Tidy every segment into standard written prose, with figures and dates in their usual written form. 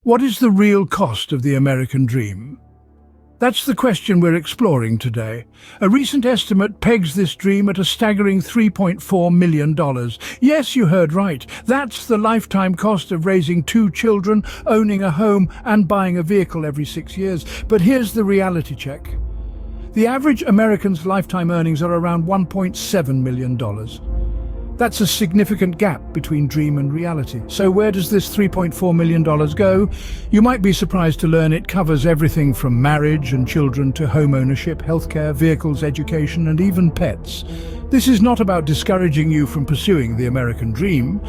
What is the real cost of the American dream? That's the question we're exploring today. A recent estimate pegs this dream at a staggering $3.4 million. Yes, you heard right. That's the lifetime cost of raising 2 children, owning a home, and buying a vehicle every 6 years. But here's the reality check. The average American's lifetime earnings are around $1.7 million. That's a significant gap between dream and reality. So where does this $3.4 million go? You might be surprised to learn it covers everything from marriage and children to home ownership, healthcare, vehicles, education, and even pets. This is not about discouraging you from pursuing the American dream.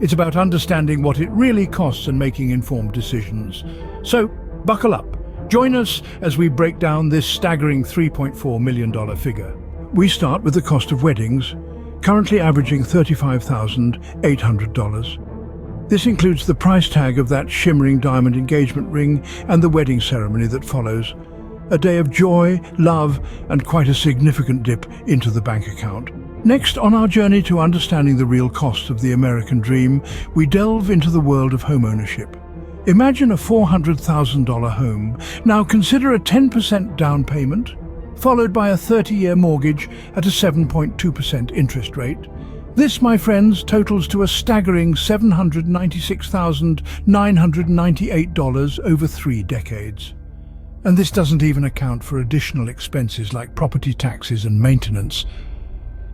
It's about understanding what it really costs and making informed decisions. So buckle up. Join us as we break down this staggering $3.4 million figure. We start with the cost of weddings, currently averaging $35,800. This includes the price tag of that shimmering diamond engagement ring and the wedding ceremony that follows. A day of joy, love, and quite a significant dip into the bank account. Next, on our journey to understanding the real cost of the American dream, we delve into the world of homeownership. Imagine a $400,000 home. Now consider a 10% down payment, followed by a 30-year mortgage at a 7.2% interest rate. This, my friends, totals to a staggering $796,998 over 3 decades. And this doesn't even account for additional expenses like property taxes and maintenance.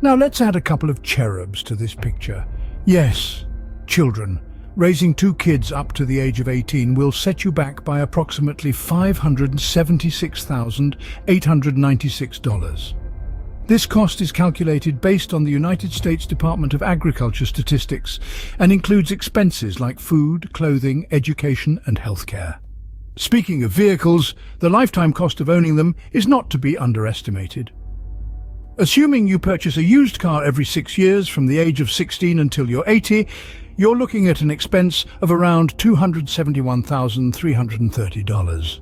Now let's add a couple of cherubs to this picture. Yes, children. Raising 2 kids up to the age of 18 will set you back by approximately $576,896. This cost is calculated based on the United States Department of Agriculture statistics and includes expenses like food, clothing, education, and healthcare. Speaking of vehicles, the lifetime cost of owning them is not to be underestimated. Assuming you purchase a used car every 6 years from the age of 16 until you're 80, you're looking at an expense of around $271,330.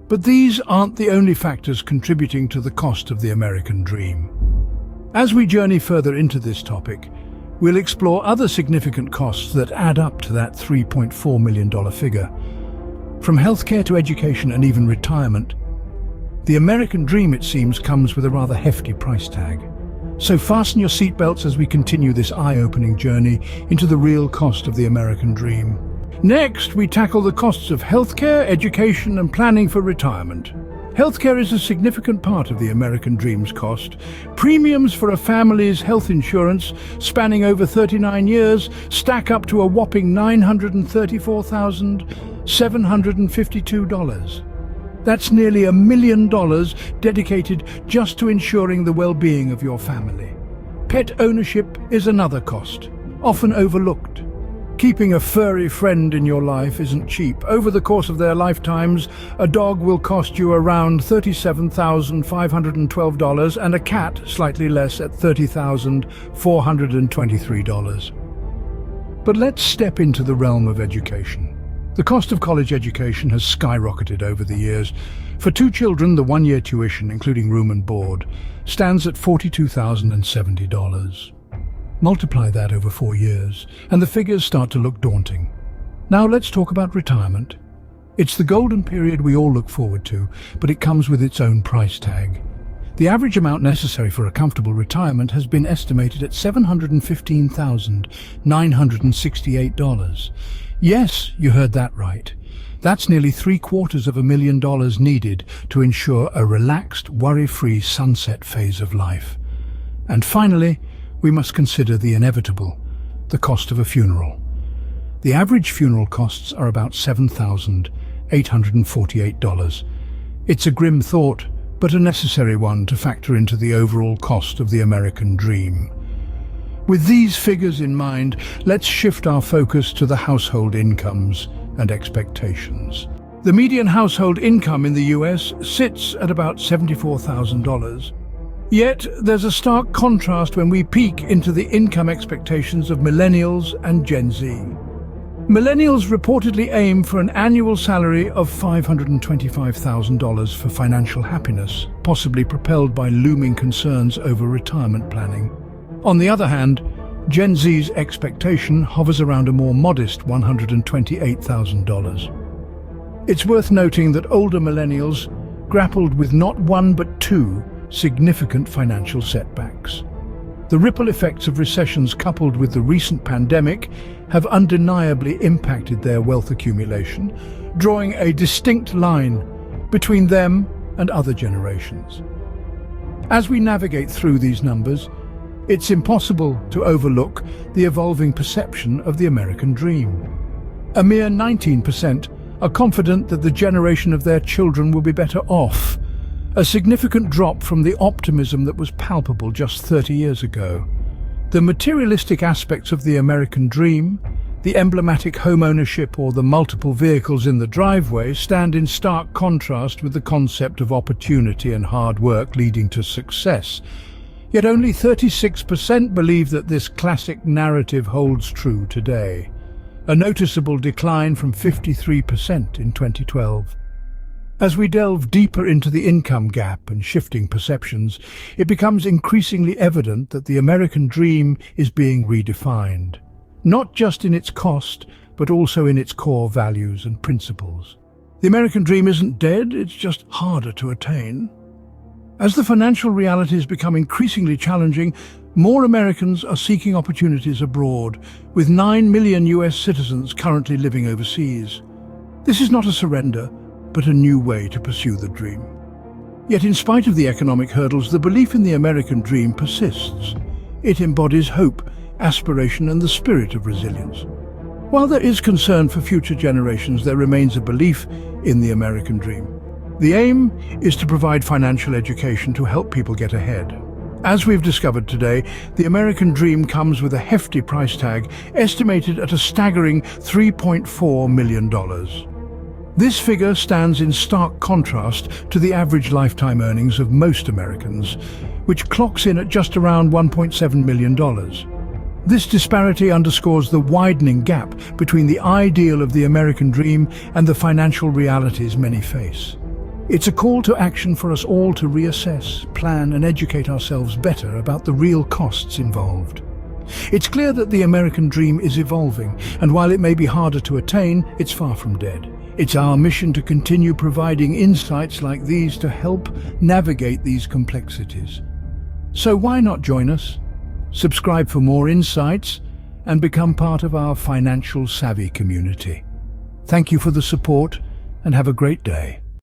But these aren't the only factors contributing to the cost of the American dream. As we journey further into this topic, we'll explore other significant costs that add up to that $3.4 million figure. From healthcare to education and even retirement, the American dream, it seems, comes with a rather hefty price tag. So fasten your seatbelts as we continue this eye-opening journey into the real cost of the American dream. Next, we tackle the costs of healthcare, education, and planning for retirement. Healthcare is a significant part of the American dream's cost. Premiums for a family's health insurance spanning over 39 years stack up to a whopping $934,752. That's nearly $1 million dedicated just to ensuring the well-being of your family. Pet ownership is another cost, often overlooked. Keeping a furry friend in your life isn't cheap. Over the course of their lifetimes, a dog will cost you around $37,512 and a cat slightly less at $30,423. But let's step into the realm of education. The cost of college education has skyrocketed over the years. For 2 children, the 1-year tuition, including room and board, stands at $42,070. Multiply that over 4 years, and the figures start to look daunting. Now let's talk about retirement. It's the golden period we all look forward to, but it comes with its own price tag. The average amount necessary for a comfortable retirement has been estimated at $715,968. Yes, you heard that right. That's nearly $750,000 needed to ensure a relaxed, worry-free sunset phase of life. And finally, we must consider the inevitable, the cost of a funeral. The average funeral costs are about $7,848. It's a grim thought, but a necessary one to factor into the overall cost of the American dream. With these figures in mind, let's shift our focus to the household incomes and expectations. The median household income in the US sits at about $74,000. Yet, there's a stark contrast when we peek into the income expectations of millennials and Gen Z. Millennials reportedly aim for an annual salary of $525,000 for financial happiness, possibly propelled by looming concerns over retirement planning. On the other hand, Gen Z's expectation hovers around a more modest $128,000. It's worth noting that older millennials grappled with not one but two significant financial setbacks. The ripple effects of recessions coupled with the recent pandemic have undeniably impacted their wealth accumulation, drawing a distinct line between them and other generations. As we navigate through these numbers, it's impossible to overlook the evolving perception of the American dream. A mere 19% are confident that the generation of their children will be better off, a significant drop from the optimism that was palpable just 30 years ago. The materialistic aspects of the American dream, the emblematic homeownership or the multiple vehicles in the driveway, stand in stark contrast with the concept of opportunity and hard work leading to success. Yet only 36% believe that this classic narrative holds true today, a noticeable decline from 53% in 2012. As we delve deeper into the income gap and shifting perceptions, it becomes increasingly evident that the American dream is being redefined, not just in its cost, but also in its core values and principles. The American dream isn't dead, it's just harder to attain. As the financial realities become increasingly challenging, more Americans are seeking opportunities abroad, with 9 million US citizens currently living overseas. This is not a surrender, but a new way to pursue the dream. Yet in spite of the economic hurdles, the belief in the American dream persists. It embodies hope, aspiration, and the spirit of resilience. While there is concern for future generations, there remains a belief in the American dream. The aim is to provide financial education to help people get ahead. As we've discovered today, the American dream comes with a hefty price tag, estimated at a staggering $3.4 million. This figure stands in stark contrast to the average lifetime earnings of most Americans, which clocks in at just around $1.7 million. This disparity underscores the widening gap between the ideal of the American dream and the financial realities many face. It's a call to action for us all to reassess, plan, and educate ourselves better about the real costs involved. It's clear that the American dream is evolving, and while it may be harder to attain, it's far from dead. It's our mission to continue providing insights like these to help navigate these complexities. So why not join us? Subscribe for more insights and become part of our financial savvy community. Thank you for the support and have a great day.